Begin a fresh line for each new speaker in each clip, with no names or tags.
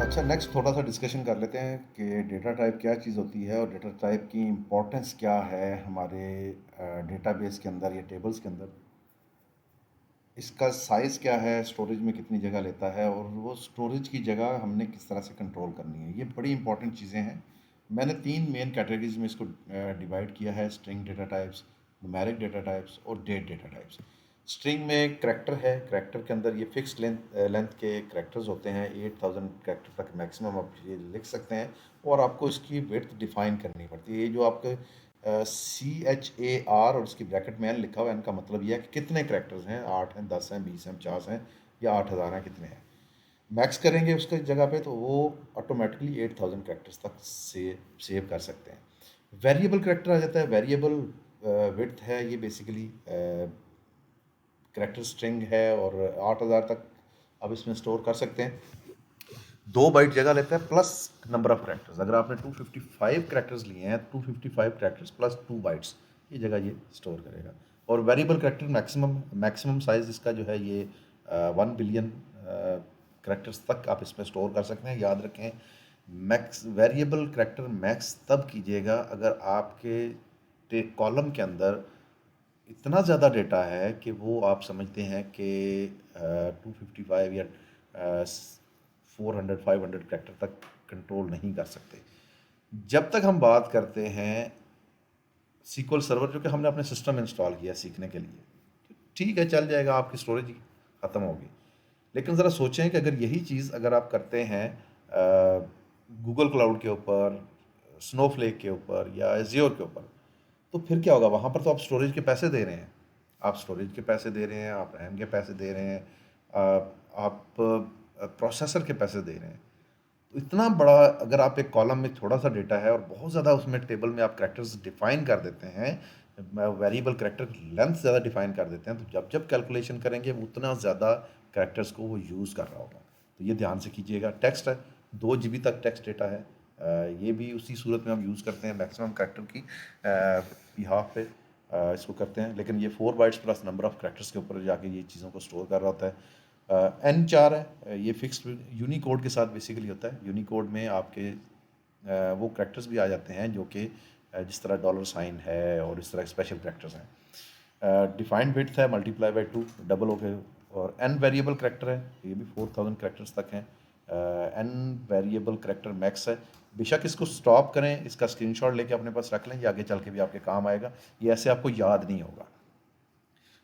अच्छा, नेक्स्ट थोड़ा सा डिस्कशन कर लेते हैं कि डेटा टाइप क्या चीज़ होती है और डेटा टाइप की इम्पोर्टेंस क्या है हमारे डेटाबेस के अंदर या टेबल्स के अंदर। इसका साइज़ क्या है, स्टोरेज में कितनी जगह लेता है और वो स्टोरेज की जगह हमने किस तरह से कंट्रोल करनी है, ये बड़ी इंपॉर्टेंट चीज़ें हैं। मैंने तीन मेन कैटेगरीज में इसको डिवाइड किया है: string data types, numeric data types और डेट डेटा टाइप्स। स्ट्रिंग में करैक्टर है, करैक्टर के अंदर ये फिक्स्ड लेंथ के करैक्टर्स होते हैं। 8000 करैक्टर तक मैक्सिमम आप ये लिख सकते हैं और आपको इसकी विड्थ डिफाइन करनी पड़ती है। ये जो आपके CHAR और उसकी ब्रैकेट में एन लिखा हुआ है, इनका मतलब यह है कि कितने करैक्टर्स हैं, 8 हैं, 10 हैं, 20 हैं, 50 हैं या 8000 हैं, कितने हैं। मैक्स करेंगे उसकी जगह पे तो वो ऑटोमेटिकली 8000 करैक्टर्स तक सेव कर सकते हैं। वेरिएबल करैक्टर आ जाता है। वेरिएबल विड्थ है, ये बेसिकली करैक्टर स्ट्रिंग है और 8000 तक आप इसमें स्टोर कर सकते हैं। 2 बाइट जगह लेता है प्लस नंबर ऑफ करैक्टर्स। अगर आपने 255 करैक्टर्स लिए हैं, 255 करैक्टर्स प्लस 2 बाइट्स, ये जगह ये स्टोर करेगा। और variable character maximum maximum size इसका जो है ये 1 बिलियन करैक्टर्स तक आप इसमें स्टोर कर सकते हैं। याद रखें, मैक्स वेरिएबल करैक्टर मैक्स तब कीजिएगा अगर आपके कॉलम के अंदर इतना ज़्यादा डेटा है कि वो आप समझते हैं कि 255 या 400 500 करैक्टर तक कंट्रोल नहीं कर सकते। जब तक हम बात करते हैं SQL सर्वर, जो कि हमने अपने सिस्टम इंस्टॉल किया सीखने के लिए, ठीक है, चल जाएगा, आपकी स्टोरेज ख़त्म होगी। लेकिन ज़रा सोचें कि अगर यही चीज़ अगर आप करते हैं गूगल क्लाउड के ऊपर, स्नोफ्लेक के ऊपर या एज़्योर के ऊपर, तो फिर क्या होगा? वहाँ पर तो आप स्टोरेज के पैसे दे रहे हैं। आप स्टोरेज के पैसे दे रहे हैं, आप रैम के पैसे दे रहे हैं, आप प्रोसेसर के पैसे दे रहे हैं। तो इतना बड़ा, अगर आप एक कॉलम में थोड़ा सा डेटा है और बहुत ज़्यादा उसमें टेबल में आप करैक्टर्स डिफाइन कर देते हैं, वेरिएबल करैक्टर लेंथ ज़्यादा डिफाइन कर देते हैं, तो जब जब कैलकुलेशन करेंगे वो उतना ज़्यादा करैक्टर्स को वो यूज़ कर रहा होगा। तो ये ध्यान से कीजिएगा। टेक्स्ट है, 2 GB तक टेक्स्ट डेटा है। ये भी उसी सूरत में हम यूज़ करते हैं, मैक्सिमम करैक्टर की बिहाफ पे इसको करते हैं। लेकिन ये 4 bytes plus number of characters के ऊपर जाके ये चीज़ों को स्टोर कर रहा होता है। N4 है, ये फिक्स्ड यूनिकोड के साथ बेसिकली होता है। यूनिकोड में आपके वो करैक्टर्स भी आ जाते हैं जो कि जिस तरह $साइन है और इस तरह स्पेशल करैक्टर्स हैं। डिफाइंड विड्थ है मल्टीप्लाई बाई 2, डबल हो गए। और N वेरिएबल करैक्टर है, ये भी 4000 करैक्टर्स तक हैं। N वेरिएबल करैक्टर मैक्स है। बेशक इसको स्टॉप करें, इसका स्क्रीनशॉट लेके अपने पास रख लें, ये आगे चल के भी आपके काम आएगा। ये ऐसे आपको याद नहीं होगा।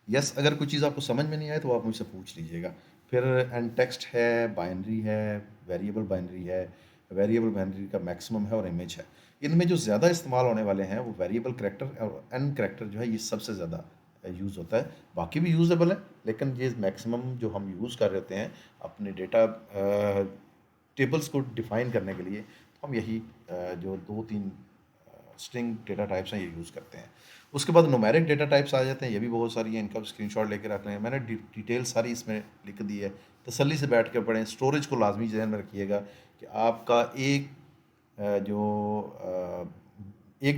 यस, अगर कोई चीज़ आपको समझ में नहीं आए तो आप मुझसे पूछ लीजिएगा। फिर एंड टेक्स्ट है, बाइनरी है, वेरिएबल बाइनरी है। वेरिएबल बाइनरी का मैक्सिमम है और इमेज है। इनमें जो ज़्यादा इस्तेमाल होने वाले हैं वो वेरिएबल करैक्टर और एन करैक्टर जो है, ये सबसे ज़्यादा यूज़ होता है। बाकी भी यूज़ेबल है, लेकिन ये मैक्सिमम जो हम यूज़ कर रहे होते हैं अपने डेटा टेबल्स को डिफाइन करने के लिए, तो हम यही जो 2 3 स्ट्रिंग डेटा टाइप्स हैं ये यूज़ करते हैं। उसके बाद न्यूमेरिक डेटा टाइप्स आ जाते हैं, ये भी बहुत सारी हैं, इनका स्क्रीनशॉट लेके रख लें। मैंने डिटेल सारी इसमें लिख दी है, तसल्ली से बैठ के पढ़ें। स्टोरेज को लाजमी ध्यान में रखिएगा कि आपका एक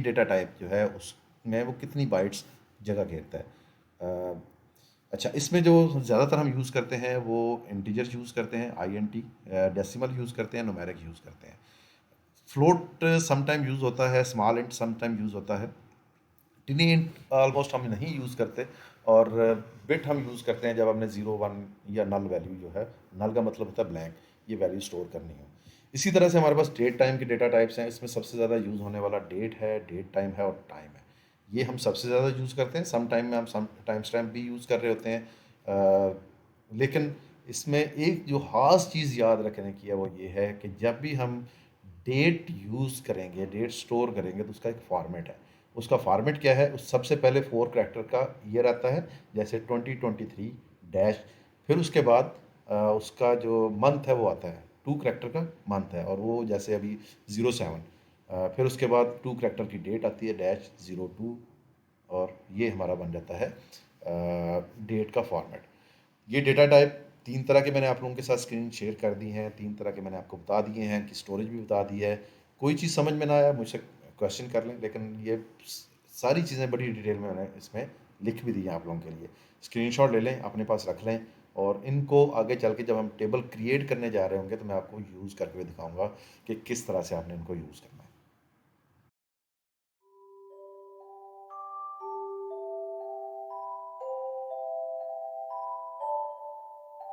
डेटा टाइप जो है उसमें वो कितनी बाइट्स जगह घेरता है। अच्छा, इसमें जो ज़्यादातर हम यूज़ करते हैं वो इंटीजर्स यूज़ करते हैं, INT, डेसिमल यूज़ करते हैं, न्यूमेरिक यूज़ करते हैं। फ्लोट समटाइम यूज़ होता है, स्मॉल इंट समटाइम यूज़ होता है। टिनी इंट ऑलमोस्ट हम नहीं यूज़ करते। और बिट हम यूज़ करते हैं जब हमने 0 1 या नल वैल्यू जो है, नल का मतलब होता है ब्लैंक, ये वैल्यू स्टोर करनी हो। इसी तरह से हमारे पास डेट टाइम के डेटा टाइप्स हैं। इसमें सबसे ज़्यादा यूज़ होने वाला डेट है, डेट टाइम है और टाइम है। ये हम सबसे ज़्यादा यूज़ करते हैं। सम टाइम में हम सम टाइम स्टैम्प भी यूज़ कर रहे होते हैं। लेकिन इसमें एक जो ख़ास चीज़ याद रखने की है वो ये है कि जब भी हम डेट यूज़ करेंगे, डेट स्टोर करेंगे, तो उसका एक फॉर्मेट है। उसका फॉर्मेट क्या है? उस सबसे पहले 4 करैक्टर का ईयर आता है, जैसे 2023 डैश। फिर उसके बाद उसका जो मंथ है वो आता है, 2 करैक्टर का मंथ है, और वो जैसे अभी 07। फिर उसके बाद 2 करैक्टर की डेट आती है, डैश 02। और ये हमारा बन जाता है डेट का फॉर्मेट। ये डेटा टाइप 3 तरह के मैंने आप लोगों के साथ स्क्रीन शेयर कर दी हैं। 3 तरह के मैंने आपको बता दिए हैं, कि स्टोरेज भी बता दी है। कोई चीज़ समझ में ना आया मुझसे क्वेश्चन कर लें, लेकिन ये सारी चीज़ें बड़ी डिटेल में मैंने इसमें लिख भी दी हैं आप लोगों के लिए। स्क्रीनशॉट ले लें, अपने पास रख लें। और इनको आगे चल के जब हम टेबल क्रिएट करने जा रहे होंगे तो मैं आपको यूज़ करके भी दिखाऊंगा कि किस तरह से आपने इनको यूज़ करना है।